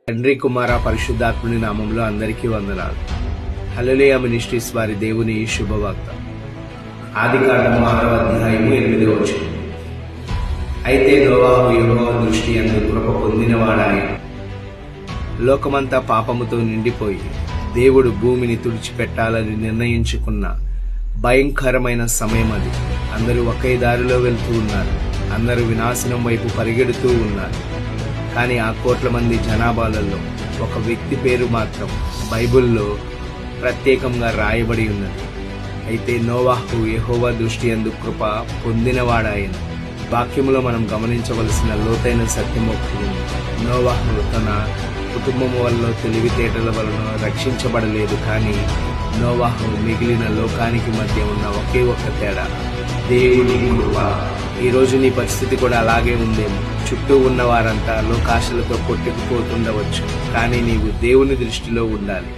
తండ్రి, కుమార, పరిశుద్ధాత్ముని నామంలో అందరికీ వందనాలు. హల్లెలూయా మినిస్ట్రీస్ వారి దేవుని శుభవార్త. ఆదికాండము 6వ అధ్యాయము 8వ వచనం. అయితే నోవాహు యెహోవా దృష్టి యందు కృప పొందినవాడాయెను. లోకమంతా పాపముతో నిండిపోయి దేవుడు భూమిని తుడిచిపెట్టాలని నిర్ణయించుకున్న భయంకరమైన సమయం అది. అందరూ ఒకే దారిలో వెళ్తూ ఉన్నారు. అందరూ వినాశనం వైపు పరిగెడుతూ ఉన్నారు. కానీ ఆ కోట్ల మంది జనాభాలలో ఒక వ్యక్తి పేరు మాత్రం బైబిల్లో ప్రత్యేకంగా రాయబడి ఉన్నది. అయితే నోవాహు యెహోవా దృష్టి యందు కృప పొందినవాడాయెను. వాక్యములో మనం గమనించవలసిన లోతైన సత్యం ఒకటి ఉంది. నోవాహు తన కుటుంబం వల్ల తెలివితేటల వలన రక్షించబడలేదు. కానీ నోవాహు మిగిలిన లోకానికి మధ్య ఉన్న ఒకే ఒక్క తేడా, దేవుని కృప. ఈ రోజు నీ పరిస్థితి కూడా అలాగే ఉందేమో. చుట్టూ ఉన్న వారంతా లోకాశలతో కొట్టుకుపోతుండవచ్చు. కానీ నీవు దేవుని దృష్టిలో ఉండాలి.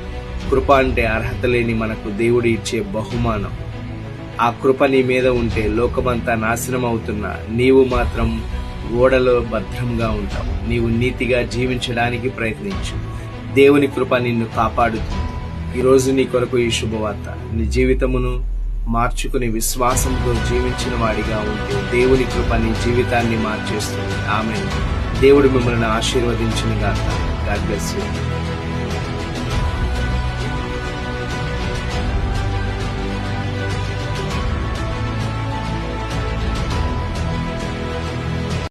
కృప అంటే అర్హత లేని మనకు దేవుడు ఇచ్చే బహుమానం. ఆ కృప నీ మీద ఉంటే లోకమంతా నాశనం అవుతున్నా నీవు మాత్రం ఓడలో భద్రంగా ఉంటావు. నీవు నీతిగా జీవించడానికి ప్రయత్నించు. దేవుని కృప నిన్ను కాపాడుతుంది. ఈరోజు నీ కొరకు ఈ శుభవార్త. నీ జీవితమును మార్చుకుని విశ్వాసంతో జీవించిన వాడిగా ఉంటే దేవుని కృప నీ జీవితాన్ని మార్చేస్తుంది. ఆమేన్. దేవుడు మిమ్మల్ని ఆశీర్వదించును గాక. God bless you.